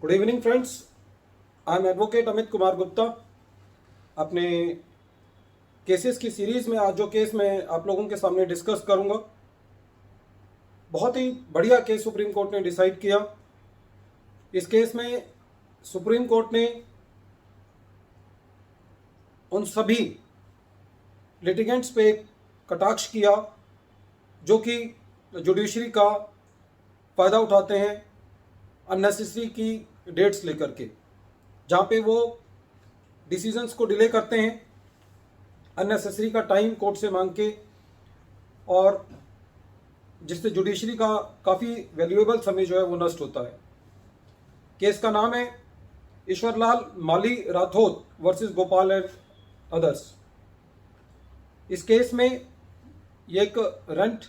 Good evening friends. I am advocate Amit Kumar Gupta. अपने cases की series में आज जो केस मैं आप लोगों के सामने डिस्कस करूंगा, बहुत ही बढ़िया केस सुप्रीम कोर्ट ने डिसाइड किया। इस केस में सुप्रीम कोर्ट ने उन सभी लिटिगेंट्स पे कटाक्ष किया जो कि जुडिशरी का फ़ायदा उठाते हैं अननेसेसरी की डेट्स लेकर के, जहाँ पे वो डिसीजंस को डिले करते हैं अननेसेसरी का टाइम कोर्ट से मांग के, और जिससे जुडिशरी का काफ़ी वैल्यूएबल समय जो है वो नष्ट होता है। केस का नाम है ईश्वरलाल माली राठौत वर्सेस गोपाल एंड अदर्स। इस केस में ये एक रेंट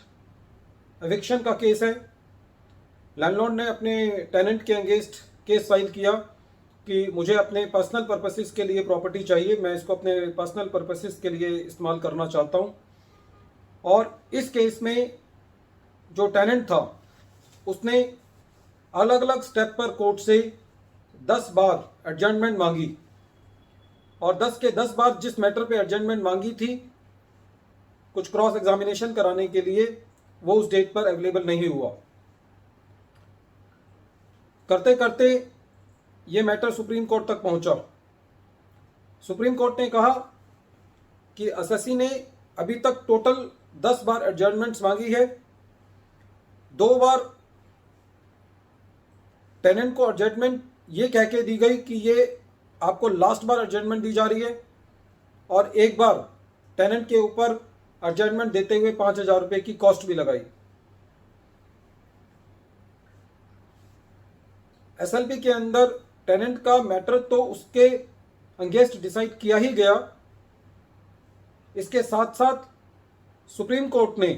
एविक्शन का केस है। लैंडलॉर्ड ने अपने टेनेंट के अगेंस्ट केस फाइल किया कि मुझे अपने पर्सनल पर्पसेस के लिए प्रॉपर्टी चाहिए, मैं इसको अपने पर्सनल पर्पसेस के लिए इस्तेमाल करना चाहता हूँ। और इस केस में जो टेनेंट था उसने अलग अलग स्टेप पर कोर्ट से 10 बार एडजर्नमेंट मांगी, और 10 के 10 बार जिस मैटर पे एडजर्नमेंट मांगी थी कुछ क्रॉस एग्जामिनेशन कराने के लिए, वो उस डेट पर अवेलेबल नहीं हुआ। करते करते ये मैटर सुप्रीम कोर्ट तक पहुंचा। सुप्रीम कोर्ट ने कहा कि एसएससी ने अभी तक टोटल 10 बार एडजर्नमेंट्स मांगी है। 2 बार टेनेंट को एडजर्नमेंट ये कह के दी गई कि ये आपको लास्ट बार एडजर्नमेंट दी जा रही है, और 1 बार टेनेंट के ऊपर एडजर्नमेंट देते हुए 5,000 रुपये की कॉस्ट भी लगाई। एसएलपी के अंदर टेनेंट का मैटर तो उसके अगेंस्ट डिसाइड किया ही गया, इसके साथ साथ सुप्रीम कोर्ट ने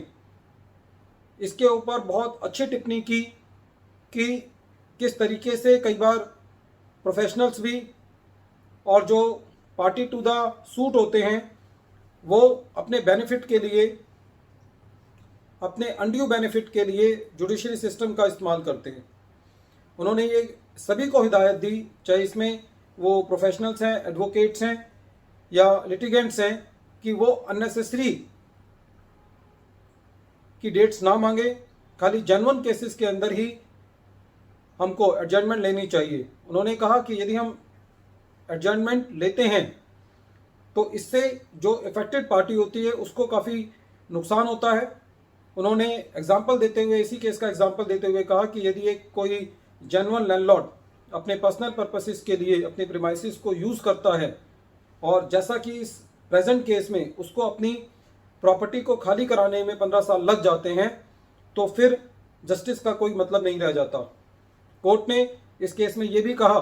इसके ऊपर बहुत अच्छी टिप्पणी की कि किस तरीके से कई बार प्रोफेशनल्स भी और जो पार्टी टू द सूट होते हैं वो अपने बेनिफिट के लिए, अपने अनड्यू बेनिफिट के लिए जुडिशरी सिस्टम का इस्तेमाल करते हैं। उन्होंने ये सभी को हिदायत दी, चाहे इसमें वो प्रोफेशनल्स हैं, एडवोकेट्स हैं या लिटिगेंट्स हैं, कि वो अननेसेसरी की डेट्स ना मांगे, खाली जेन्युइन केसेस के अंदर ही हमको एडजर्नमेंट लेनी चाहिए। उन्होंने कहा कि यदि हम एडजर्नमेंट लेते हैं तो इससे जो इफेक्टेड पार्टी होती है उसको काफ़ी नुकसान होता है। उन्होंने एग्जाम्पल देते हुए, इसी केस का एग्जाम्पल देते हुए कहा कि यदि एक कोई जेन्युइन लैंडलॉर्ड अपने पर्सनल पर्पसेस के लिए अपने प्रीमाइसेस को यूज़ करता है, और जैसा कि इस प्रेजेंट केस में उसको अपनी प्रॉपर्टी को खाली कराने में 15 साल लग जाते हैं, तो फिर जस्टिस का कोई मतलब नहीं रह जाता। कोर्ट ने इस केस में ये भी कहा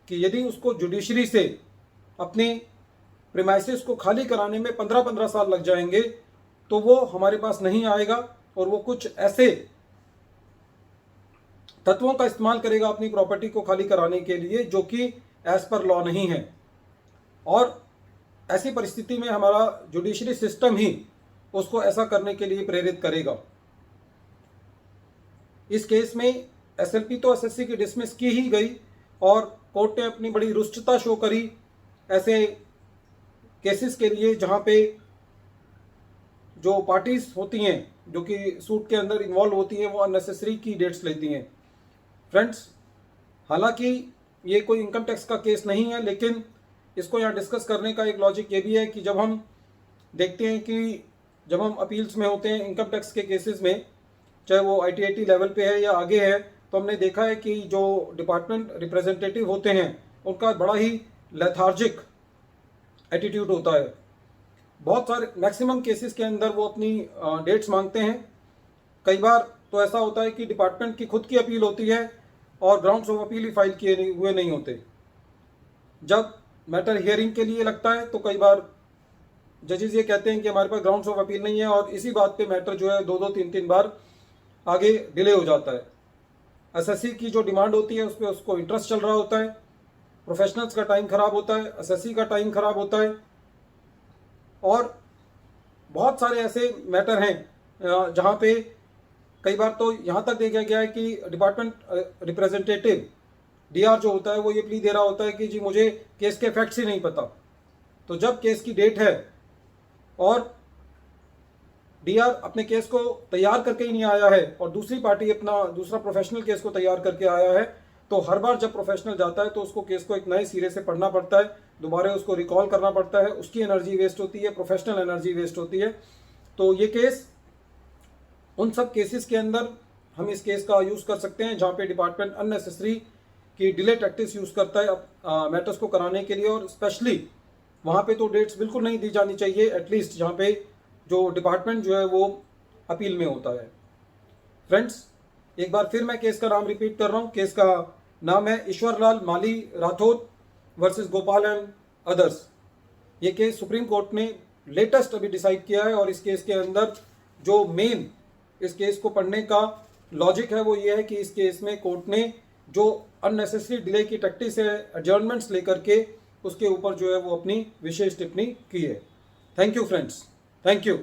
कि यदि उसको जुडिशरी से अपने प्रीमाइसेस को खाली कराने में 15-15 साल लग जाएंगे तो वो हमारे पास नहीं आएगा, और वो कुछ ऐसे तत्वों का इस्तेमाल करेगा अपनी प्रॉपर्टी को खाली कराने के लिए जो कि एज पर लॉ नहीं है। और ऐसी परिस्थिति में हमारा जुडिशरी सिस्टम ही उसको ऐसा करने के लिए प्रेरित करेगा। इस केस में एसएलपी तो एसएससी की डिसमिस की ही गई, और कोर्ट ने अपनी बड़ी रुष्टता शो करी ऐसे केसेस के लिए जहां पे जो पार्टीज होती हैं जो कि सूट के अंदर इन्वॉल्व होती हैं वो अननेसेसरी की डेट्स लेती हैं। फ्रेंड्स, हालांकि ये कोई इनकम टैक्स का केस नहीं है, लेकिन इसको यहाँ डिस्कस करने का एक लॉजिक ये भी है कि जब हम देखते हैं कि जब हम अपील्स में होते हैं इनकम टैक्स के केसेस में, चाहे वो ITAT लेवल पे है या आगे है, तो हमने देखा है कि जो डिपार्टमेंट रिप्रेजेंटेटिव होते हैं उनका बड़ा ही लेथार्जिक एटीट्यूड होता है। बहुत सारे मैक्सिमम केसेस के अंदर वो अपनी डेट्स मांगते हैं। कई बार तो ऐसा होता है कि डिपार्टमेंट की खुद की अपील होती है और grounds of appeal he file किए हुए नहीं होते। जब मैटर हियरिंग के लिए लगता है तो कई बार जजेस ये कहते हैं कि हमारे पास ग्राउंड्स ऑफ अपील नहीं है, और इसी बात पे मैटर जो है 2-2, 3-3 बार आगे डिले हो जाता है। एसएससी की जो डिमांड होती है उस पर उसको इंटरेस्ट चल रहा होता है, प्रोफेशनल्स का टाइम खराब होता है, एसएससी का टाइम खराब होता है, और बहुत सारे ऐसे मैटर हैं जहाँ पे कई बार तो यहाँ तक देखा गया है कि डिपार्टमेंट रिप्रेजेंटेटिव डीआर जो होता है वो ये प्ली दे रहा होता है कि जी मुझे केस के फैक्ट्स ही नहीं पता। तो जब केस की डेट है और डीआर अपने केस को तैयार करके ही नहीं आया है और दूसरी पार्टी अपना दूसरा प्रोफेशनल केस को तैयार करके आया है, तो हर बार जब प्रोफेशनल जाता है तो उसको केस को एक नए सिरे से पढ़ना पड़ता है, दोबारा उसको रिकॉल करना पड़ता है, उसकी एनर्जी वेस्ट होती है, प्रोफेशनल एनर्जी वेस्ट होती है। तो ये केस उन सब केसेस के अंदर हम इस केस का यूज़ कर सकते हैं जहाँ पे डिपार्टमेंट अननेसेसरी की डिले टैक्टिक्स यूज़ करता है मैटर्स को कराने के लिए, और स्पेशली वहाँ पे तो डेट्स बिल्कुल नहीं दी जानी चाहिए, एटलीस्ट जहाँ पे जो डिपार्टमेंट जो है वो अपील में होता है। फ्रेंड्स, एक बार फिर मैं केस का नाम रिपीट कर रहा हूँ। केस का नाम है Ishwarlal Mali Rathore versus Gopal and others. ये केस सुप्रीम कोर्ट ने लेटेस्ट अभी डिसाइड किया है, और इस केस के अंदर जो मेन इस केस को पढ़ने का लॉजिक है वो ये है कि इस केस में कोर्ट ने जो अननेसेसरी डिले की टैक्टिक्स है, एडजर्नमेंट्स लेकर के उसके ऊपर जो है वो अपनी विशेष टिप्पणी की है। Thank you friends, thank you.